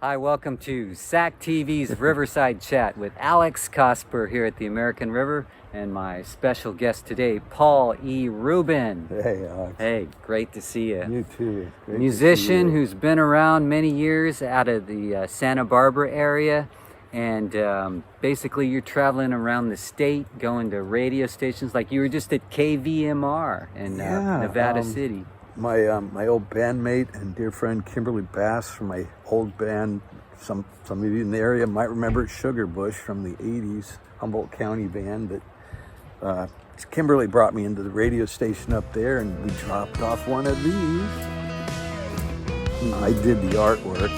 Hi, welcome to SAC TV's Riverside Chat with Alex Cosper here at the American River and my special guest today, Paull E. Rubin. Hey, Alex. Hey, great to see you. You too. Great Musician to see you. who's been around many years out of the Santa Barbara area, and basically you're traveling around the state, going to radio stations like you were just at KVMR in Nevada City. My old bandmate and dear friend Kimberly Bass from my old band, some of you in the area might remember Sugar Bush from the 80s, Humboldt County band. That Kimberly brought me into the radio station up there, and we dropped off one of these. I did the artwork.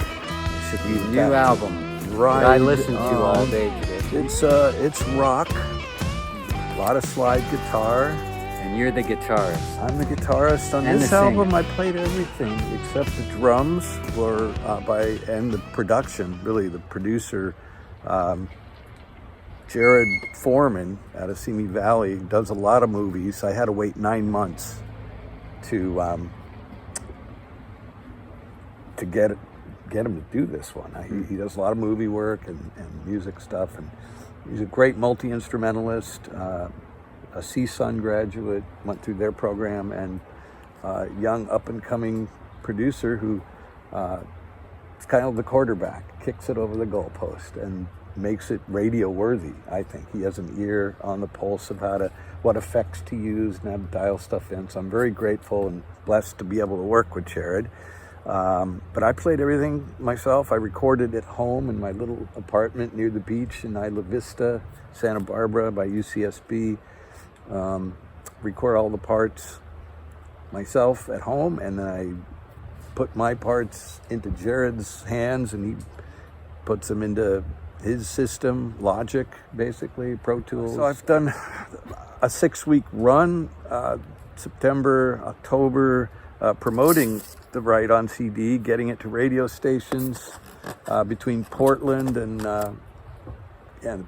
New album. Right. I listened to all day today. It's rock, a lot of slide guitar. And you're the guitarist. I'm the guitarist on And this the singer. album. I played everything except the drums and the production. Really, the producer, Jared Foreman out of Simi Valley, does a lot of movies. I had to wait 9 months to get him to do this one. He does a lot of movie work and music stuff, and he's a great multi-instrumentalist. A CSUN graduate, went through their program, and young up-and-coming producer who is kind of the quarterback, kicks it over the goalpost and makes it radio-worthy, I think. He has an ear on the pulse of what effects to use and how to dial stuff in. So I'm very grateful and blessed to be able to work with Jared. But I played everything myself. I recorded at home in my little apartment near the beach in Isla Vista, Santa Barbara by UCSB. Record all the parts myself at home, and then I put my parts into Jared's hands, and he puts them into his system, Logic, basically, Pro Tools. So I've done a 6-week run, September, October, promoting the Right on CD, getting it to radio stations between Portland and the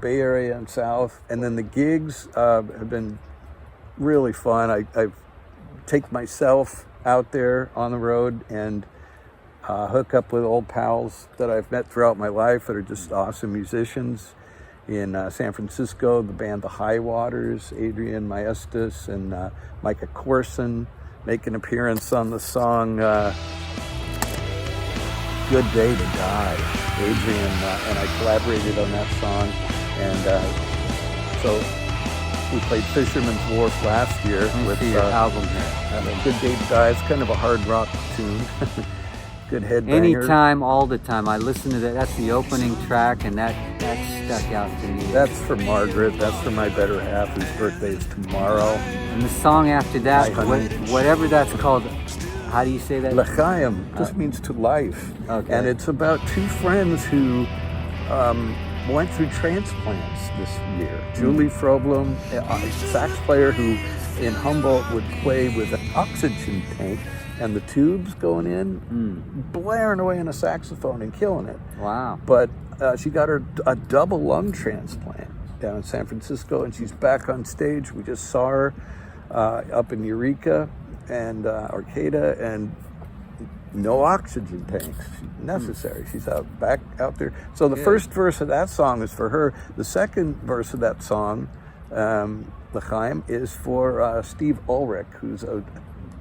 Bay Area and South. And then the gigs have been really fun. I take myself out there on the road and hook up with old pals that I've met throughout my life that are just awesome musicians. In San Francisco, the band The High Waters, Adrian Maestas and Micah Corson make an appearance on the song Good Day to Die. Adrian and I collaborated on that song, and so we played Fisherman's Wharf last year with your album here. Good Day to Die. It's kind of a hard rock tune. Good headbanger. Anytime, all the time. I listen to that. That's the opening track, and that stuck out to me. That's for Margaret. That's for my better half, whose birthday is tomorrow. And the song after that, whatever that's called, how do you say that? L'chaim just means to life. Okay. And it's about two friends who went through transplants this year. Julie Froblum, a sax player who in Humboldt would play with an oxygen tank and the tubes going in, blaring away on a saxophone and killing it. Wow. But she got her a double lung transplant down in San Francisco, and she's back on stage. We just saw her up in Eureka and Arcata, and no oxygen tanks necessary. She's back out there. So the first verse of that song is for her. The second verse of that song, L'chaim, is for Steve Ulrich, who's a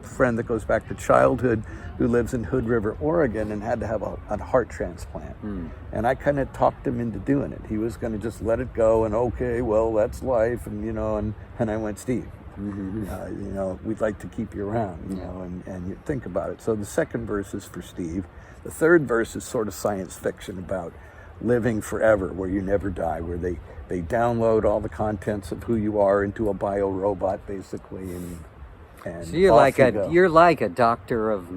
friend that goes back to childhood, who lives in Hood River, Oregon, and had to have a heart transplant. And I kind of talked him into doing it. He was going to just let it go, and okay, well, that's life, and and I went, Steve, we'd like to keep you around, and you think about it. So the second verse is for Steve. The third verse is sort of science fiction about living forever, where you never die, where they download all the contents of who you are into a bio-robot, basically, and so you're like a doctor of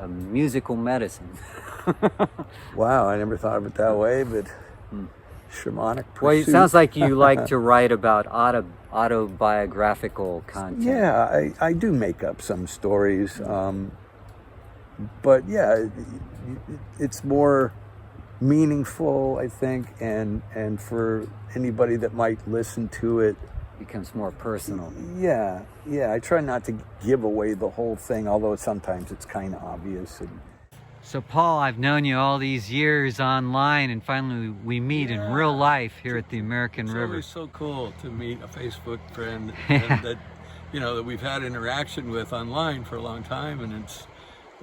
musical medicine. Wow, I never thought of it that way, but shamanic pursuit. Well, it sounds like you like to write about autobiographical content. Yeah, I do make up some stories, but yeah, it's more meaningful, I think, and for anybody that might listen to it, becomes more personal. Yeah. I try not to give away the whole thing, although sometimes it's kind of obvious. So Paul, I've known you all these years online, and finally we meet in real life here at the American River. It's always so cool to meet a Facebook friend and that, you know, that we've had interaction with online for a long time, and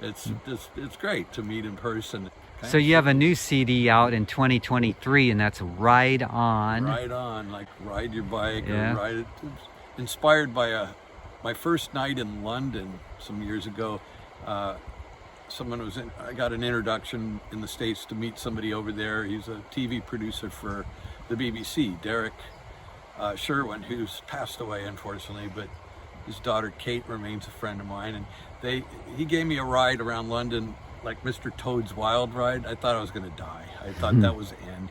it's great to meet in person. So you have a new CD out in 2023, and that's Ride On. Ride On, like ride your bike Yeah. or ride it. It's inspired by my first night in London some years ago. I got an introduction in the States to meet somebody over there. He's a TV producer for the BBC, Derek Sherwin, who's passed away unfortunately, but his daughter Kate remains a friend of mine, and he gave me a ride around London like Mr. Toad's Wild Ride. I thought I was going to die. I thought that was the end.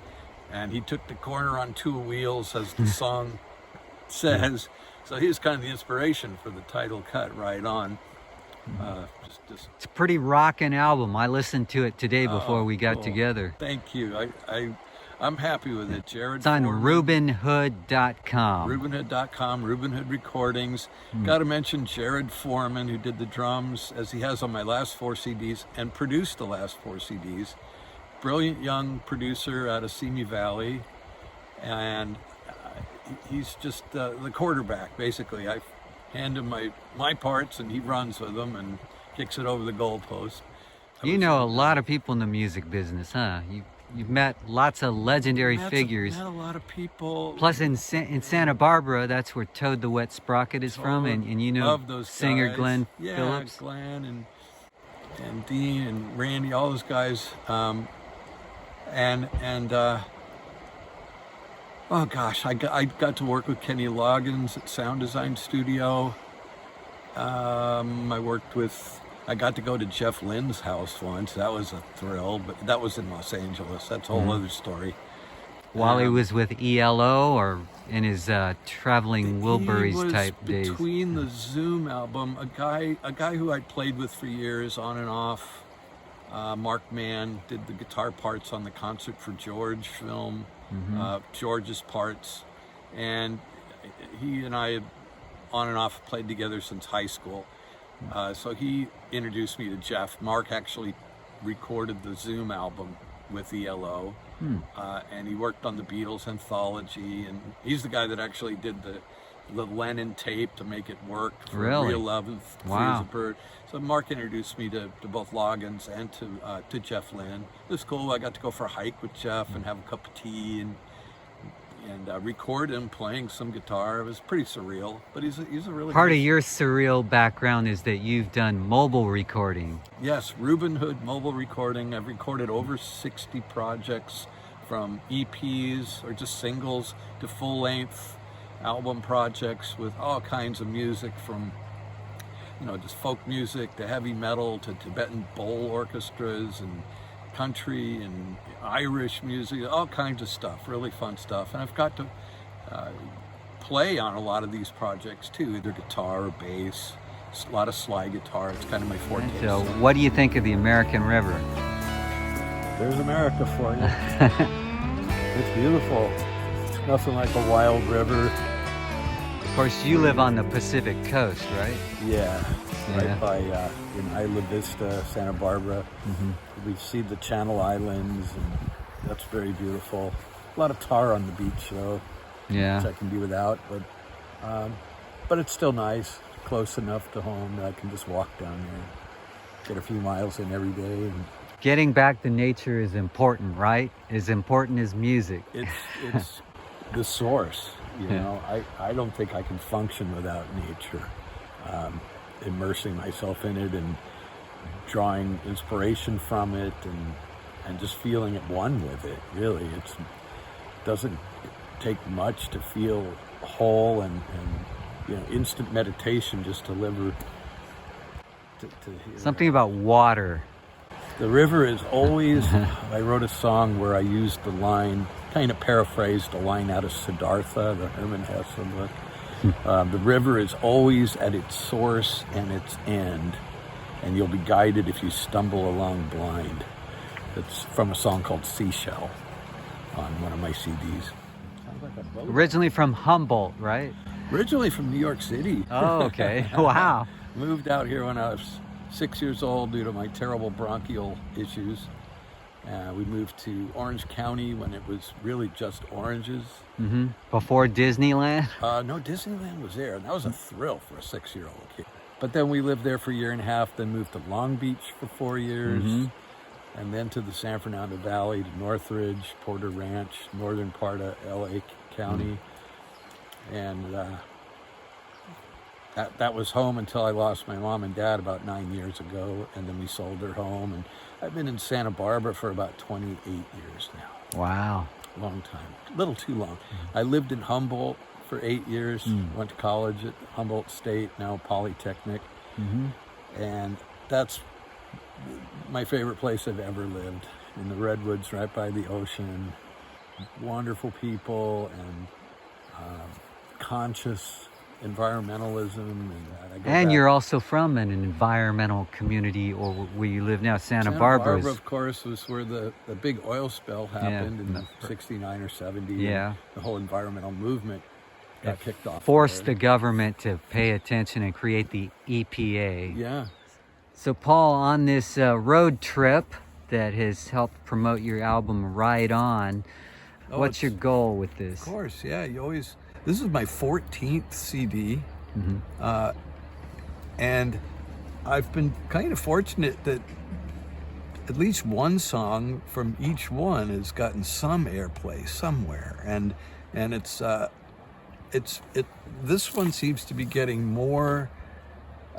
And he took the corner on two wheels, as the song says. So he was kind of the inspiration for the title cut, Ride On. It's a pretty rockin' album. I listened to it today before we got cool. together. Thank you. I'm happy with it, Jared. It's on Rubinhood.com. Rubinhood.com, Rubin Hood Recordings. Got to mention Jared Foreman, who did the drums, as he has on my last 4 CDs, and produced the last 4 CDs. Brilliant young producer out of Simi Valley, and he's just the quarterback, basically. I hand him my parts, and he runs with them and kicks it over the goalpost. You know a lot of people in the music business, huh? You've met lots of legendary figures. Met a lot of people. Plus in Santa Barbara, that's where Toad the Wet Sprocket is from, and you know those singer guys. Glenn Yeah, Phillips. Glenn and Dean and Randy, all those guys. Oh gosh, I got to work with Kenny Loggins at Sound Design Studio. I got to go to Jeff Lynne's house once. That was a thrill, but that was in Los Angeles. That's a whole other story. While he was with ELO or in his traveling Wilburys type days. Between the Zoom album, a guy who I played with for years on and off, Mark Mann, did the guitar parts on the Concert for George film, George's parts, and he and I had on and off played together since high school. So he introduced me to Jeff. Mark actually recorded the Zoom album with ELO, and he worked on the Beatles anthology, and he's the guy that actually did the Lennon tape to make it work for Real Love and Free as a Bird. So Mark introduced me to both Loggins and to Jeff Lynne. It was cool. I got to go for a hike with Jeff and have a cup of tea and record him playing some guitar. It was pretty surreal, but he's a really Part of your surreal background is that you've done mobile recording. Yes, Rubin Hood mobile recording. I've recorded over 60 projects, from EPs or just singles to full-length album projects with all kinds of music, from just folk music to heavy metal to Tibetan bowl orchestras and country and Irish music, all kinds of stuff, really fun stuff. And I've got to play on a lot of these projects too, either guitar or bass, a lot of slide guitar. It's kind of my forte. So what do you think of the American River? There's America for you. It's beautiful. It's nothing like a wild river. Of course, you live on the Pacific coast, right? Yeah. Right by in Isla Vista, Santa Barbara. We see the Channel Islands, and that's very beautiful. A lot of tar on the beach, though, which I can do without. But it's still nice, close enough to home that I can just walk down there, get a few miles in every day. And getting back to nature is important, right? As important as music. It's the source. I don't think I can function without nature. Immersing myself in it and drawing inspiration from it and just feeling at one with it. Really, it doesn't take much to feel whole and instant meditation just deliver to something about water. The river is always, I wrote a song where I used the line, kind of paraphrased a line out of Siddhartha, the Hermann Hesse book. The river is always at its source and its end, and you'll be guided if you stumble along blind. It's from a song called Seashell on one of my CDs. Sounds like a boat. Originally from Humboldt, right? Originally from New York City. Oh, okay. Wow. Moved out here when I was 6 years old due to my terrible bronchial issues. We moved to Orange County when it was really just oranges. Before Disneyland? No, Disneyland was there, and that was a thrill for a 6-year-old kid. But then we lived there for a year and a half, then moved to Long Beach for 4 years, and then to the San Fernando Valley, to Northridge, Porter Ranch, northern part of LA County. And that was home until I lost my mom and dad about 9 years ago, and then we sold their home. And I've been in Santa Barbara for about 28 years now. Wow. Long time, a little too long. I lived in Humboldt for 8 years, went to college at Humboldt State, now Polytechnic. And that's my favorite place I've ever lived, in the Redwoods right by the ocean. Wonderful people and conscious environmentalism. And you're also from an environmental community, or where you live now, Santa Barbara. Of course, was where the big oil spill happened in 69 or 70. Yeah. The whole environmental movement got kicked off. Forced the government to pay attention and create the EPA. Yeah. So Paul, on this road trip that has helped promote your album Ride On, what's your goal with this? Of course, yeah. This is my 14th CD. And I've been kind of fortunate that at least one song from each one has gotten some airplay somewhere. And this one seems to be getting more,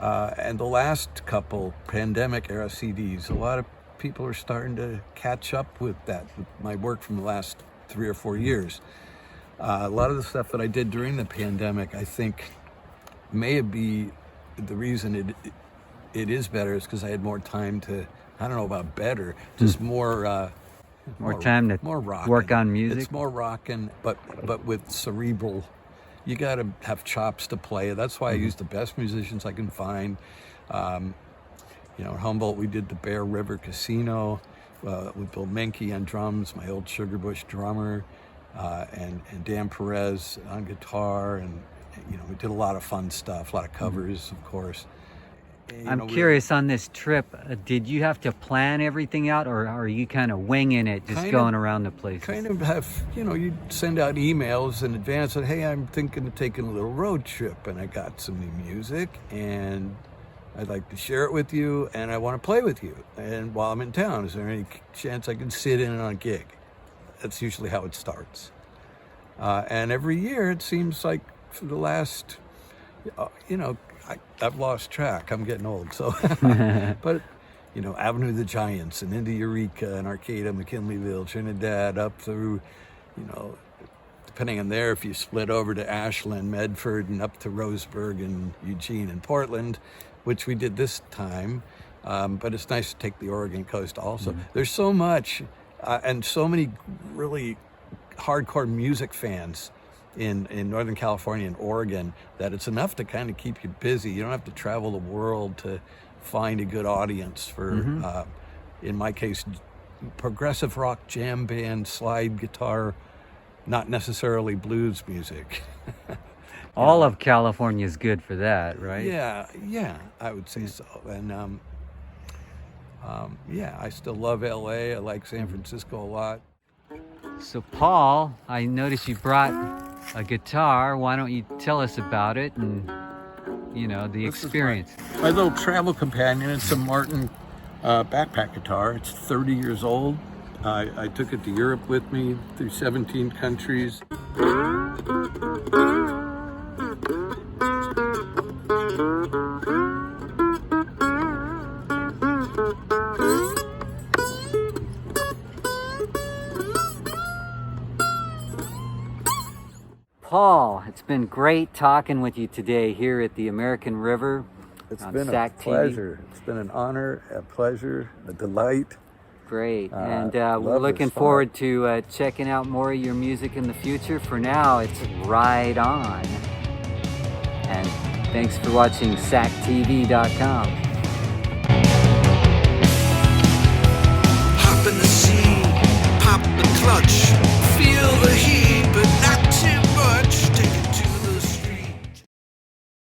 and the last couple pandemic era CDs, a lot of people are starting to catch up with that, with my work from the last 3 or 4 years. A lot of the stuff that I did during the pandemic, I think, may be the reason it is better is because I had more time to, I don't know about better, just more time to rockin'. work on music. It's more rockin', but with cerebral. You got to have chops to play. That's why I use the best musicians I can find. In Humboldt, we did the Bear River Casino with Bill Menke on drums, my old Sugarbush drummer, and Dan Perez on guitar, and we did a lot of fun stuff, a lot of covers, of course. I'm curious, on this trip, did you have to plan everything out, or are you kind of winging it, just going around the place? Kind of have, you'd send out emails in advance that, hey, I'm thinking of taking a little road trip, and I got some new music, and I'd like to share it with you, and I want to play with you. And while I'm in town, is there any chance I can sit in on a gig? That's usually how it starts. And every year, it seems like for the last, I've lost track. I'm getting old, so. But, Avenue of the Giants and into Eureka and Arcata, McKinleyville, Trinidad, up through, depending on there, if you split over to Ashland, Medford, and up to Roseburg and Eugene and Portland, which we did this time. But it's nice to take the Oregon coast also. There's so much, and so many really hardcore music fans in Northern California and Oregon, that it's enough to kind of keep you busy. You don't have to travel the world to find a good audience for, in my case, progressive rock, jam band, slide guitar, not necessarily blues music. All of California is good for that, right? Yeah, I would say so. And I still love LA. I like San Francisco a lot. So Paul, I noticed you brought a guitar. Why don't you tell us about it and, the experience? My little travel companion. It's a Martin backpack guitar. It's 30 years old. I took it to Europe with me through 17 countries. Paul, it's been great talking with you today here at the American River. It's on been SAC a pleasure. It's been an honor, a pleasure, a delight. Great. And we're looking forward to checking out more of your music in the future. For now, it's Ride On. And thanks for watching SACTV.com. Hop in the sea, pop the clutch, feel the heat.